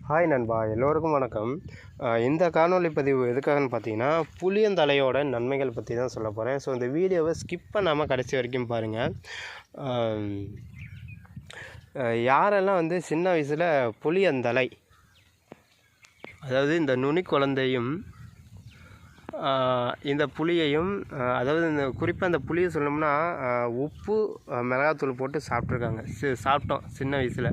Hi நண்பா, எல்லோருக்கும் வணக்கம். இந்த காணொளி பதிவு எதுக்காகன்னு பார்த்தீங்கன்னா, புளியந்தழையோட நன்மைகள் பற்றி தான் சொல்ல போகிறேன். ஸோ இந்த வீடியோவை ஸ்கிப் பண்ணாமல் கடைசி வரைக்கும் பாருங்கள். யாரெல்லாம் வந்து சின்ன வயசில் புளியந்தழை, அதாவது இந்த நுனி குழந்தையும் இந்த புளியையும், அதாவது இந்த குறிப்பாக அந்த புளியை சொல்லணும்னா உப்பு மிளகாத்தூள் போட்டு சாப்பிட்டோம் சின்ன வயசில்.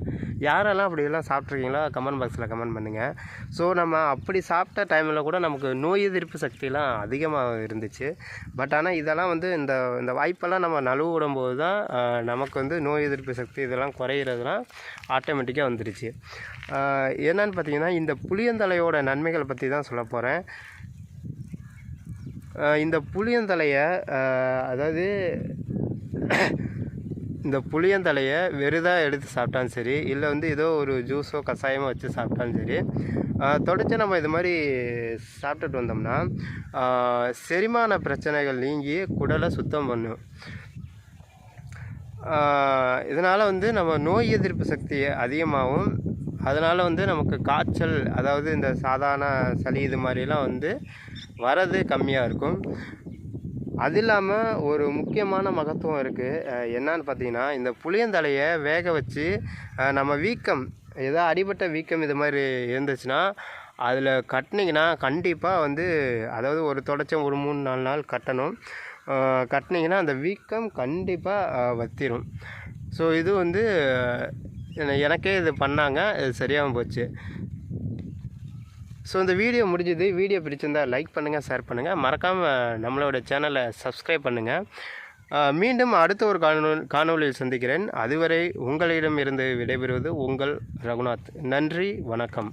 யாரெல்லாம் அப்படியெல்லாம் சாப்பிட்ருக்கீங்களா கமெண்ட் பாக்ஸில் கமெண்ட் பண்ணுங்கள். ஸோ நம்ம அப்படி சாப்பிட்ட டைமில் கூட நமக்கு நோய் எதிர்ப்பு சக்தியெலாம் அதிகமாக இருந்துச்சு. பட் ஆனால் இதெல்லாம் வந்து இந்த வாய்ப்பெல்லாம் நம்ம நழுவு விடும்போது தான் நமக்கு வந்து நோய் எதிர்ப்பு சக்தி இதெல்லாம் குறையிறதுலாம் ஆட்டோமேட்டிக்காக வந்துடுச்சு. என்னன்னு பார்த்தீங்கன்னா, இந்த புளியந்தழையோட நன்மைகள் பற்றி தான் சொல்ல போகிறேன். இந்த புளியந்தழையை, அதாவது இந்த புளியந்தழையை வெறுதாக எடுத்து சாப்பிட்டாலும் சரி, இல்லை வந்து ஏதோ ஒரு ஜூஸோ கஷாயமோ வச்சு சாப்பிட்டாலும் சரி, தொடர்ச்சி நம்ம இது மாதிரி சாப்பிட்டுட்டு வந்தோம்னா செரிமான பிரச்சனைகள் நீங்கி குடலை சுத்தம் பண்ணும். இதனால் வந்து நம்ம நோய் எதிர்ப்பு சக்தி அதிகமாகும். அதனால் வந்து நமக்கு காய்ச்சல், அதாவது இந்த சாதாரண சளி இது மாதிரிலாம் வந்து வரது கம்மியாக இருக்கும். அது இல்லாமல் ஒரு முக்கியமான மகத்துவம் இருக்குது. என்னன்னு பார்த்தீங்கன்னா, இந்த புளியந்தழையை வேக வச்சு நம்ம வீக்கம், ஏதோ அடிபட்ட வீக்கம் இது மாதிரி இருந்துச்சுன்னா அதில் கட்டினீங்கன்னா கண்டிப்பாக வந்து, அதாவது ஒரு தொடர்ச்சியாக ஒரு 3-4 நாள் கட்டணும். கட்டினீங்கன்னா அந்த வீக்கம் கண்டிப்பாக வத்திரும். ஸோ இது வந்து எனக்கே இது பண்ணாங்க, இது சரியாகவும் போச்சு. ஸோ இந்த வீடியோ முடிஞ்சது. வீடியோ பிடிச்சிருந்தால் லைக் பண்ணுங்கள், ஷேர் பண்ணுங்கள், மறக்காமல் நம்மளோட சேனலை சப்ஸ்கிரைப் பண்ணுங்கள். மீண்டும் அடுத்த ஒரு காணொளியில் சந்திக்கிறேன். அதுவரை உங்களிடம் இருந்து விடைபெறுவது உங்கள் ரகுநாத். நன்றி, வணக்கம்.